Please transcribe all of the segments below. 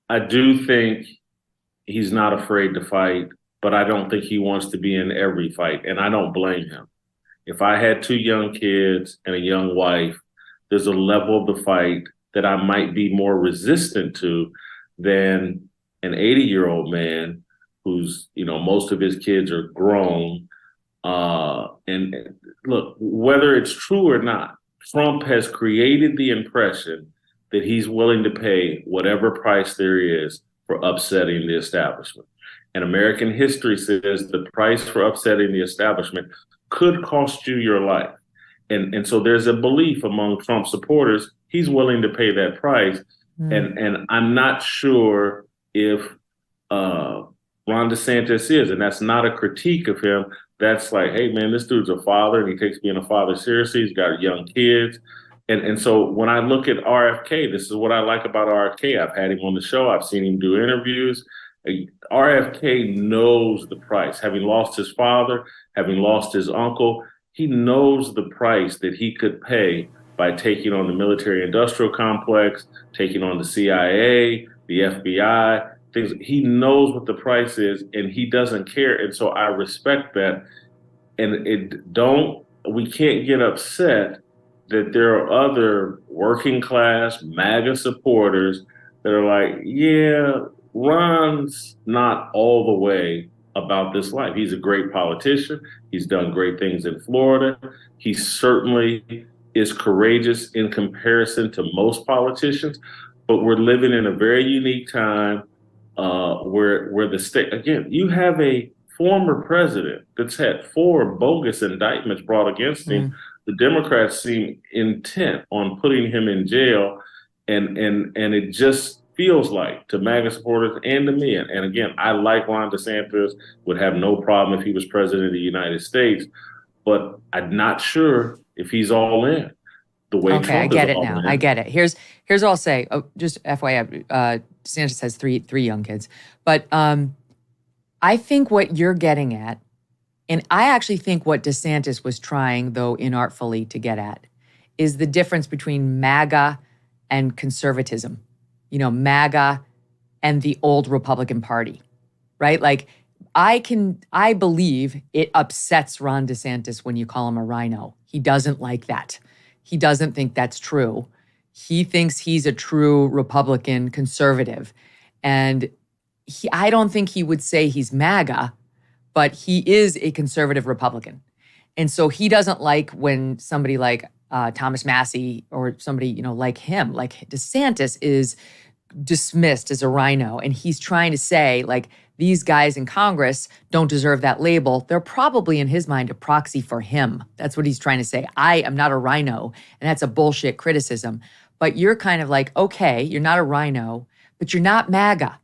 I do think he's not afraid to fight, but I don't think he wants to be in every fight, and I don't blame him. If I had two young kids and a young wife, there's a level of the fight that I might be more resistant to than an 80-year-old man who's, most of his kids are grown. And look, whether it's true or not, Trump has created the impression that he's willing to pay whatever price there is for upsetting the establishment. And American history says the price for upsetting the establishment could cost you your life. And so there's a belief among Trump supporters he's willing to pay that price. And I'm not sure if Ron DeSantis is, and that's not a critique of him. That's like, hey man, this dude's a father and he takes being a father seriously. He's got young kids. And so when I look at RFK, this is what I like about RFK. I've had him on the show. I've seen him do interviews. RFK knows the price. Having lost his father, having lost his uncle, he knows the price that he could pay by taking on the military industrial complex, taking on the CIA, the FBI, things. He knows what the price is and he doesn't care. And so I respect that. And we can't get upset that there are other working class MAGA supporters that are like, yeah, Ron's not all the way about this life. He's a great politician. He's done great things in Florida. He certainly is courageous in comparison to most politicians, but we're living in a very unique time where the state, again, you have a former president that's had 4 bogus indictments brought against him. The Democrats seem intent on putting him in jail, and it just feels like to MAGA supporters and to me. And again, I like Ron DeSantis, would have no problem if he was president of the United States, but I'm not sure if he's all in the way Okay, I Trump get is it all now. in. I get it. Here's what I'll say. Oh, just FYI, DeSantis has three young kids, but I think what you're getting at, and I actually think what DeSantis was trying, though inartfully, to get at, is the difference between MAGA and conservatism. MAGA and the old Republican Party, right? Like, I believe it upsets Ron DeSantis when you call him a rhino. He doesn't like that. He doesn't think that's true. He thinks he's a true Republican conservative. And I don't think he would say he's MAGA, but he is a conservative Republican. And so he doesn't like when somebody like Thomas Massie or somebody, like him, like DeSantis, is dismissed as a rhino. And he's trying to say, like, these guys in Congress don't deserve that label. They're probably, in his mind, a proxy for him. That's what he's trying to say. I am not a rhino. And that's a bullshit criticism. But you're kind of like, okay, you're not a rhino, but you're not MAGA.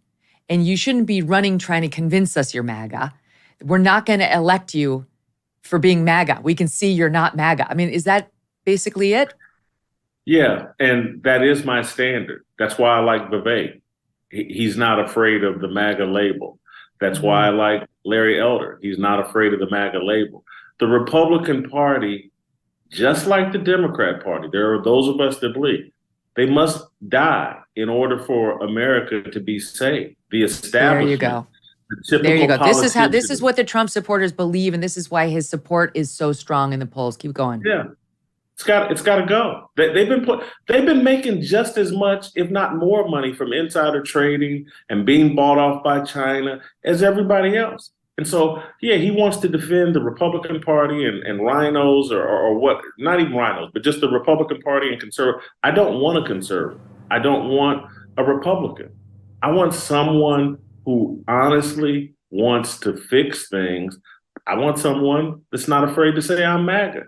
And you shouldn't be running trying to convince us you're MAGA. We're not going to elect you for being MAGA. We can see you're not MAGA. I mean, is that basically it? Yeah, and that is my standard. That's why I like Vivek. He's not afraid of the MAGA label. That's why I like Larry Elder. He's not afraid of the MAGA label. The Republican Party, just like the Democrat Party, there are those of us that believe they must die in order for America to be saved. The establishment. There you go. There you go. This is what the Trump supporters believe, and this is why his support is so strong in the polls. Keep going. Yeah. It's got to go. They've been making just as much, if not more, money from insider trading and being bought off by China as everybody else. And so, yeah, he wants to defend the Republican Party and rhinos or what, not even rhinos, but just the Republican Party and conservative. I don't want a conservative. I don't want a Republican. I want someone who honestly wants to fix things. I want someone that's not afraid to say I'm MAGA.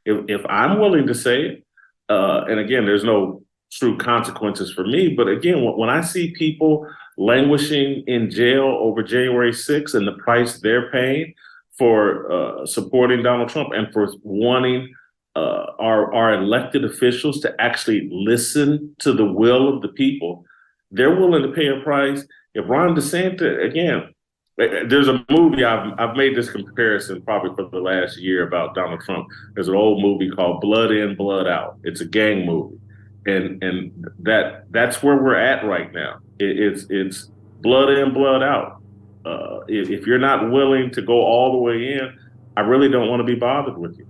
If I'm willing to say it, and again, there's no true consequences for me, but again, when I see people languishing in jail over January 6th and the price they're paying for supporting Donald Trump and for wanting our elected officials to actually listen to the will of the people, they're willing to pay a price. If Ron DeSantis, again, there's a movie, I've made this comparison probably for the last year about Donald Trump. There's an old movie called Blood In, Blood Out. It's a gang movie. And that's where we're at right now. It's blood in, blood out. If you're not willing to go all the way in, I really don't want to be bothered with you.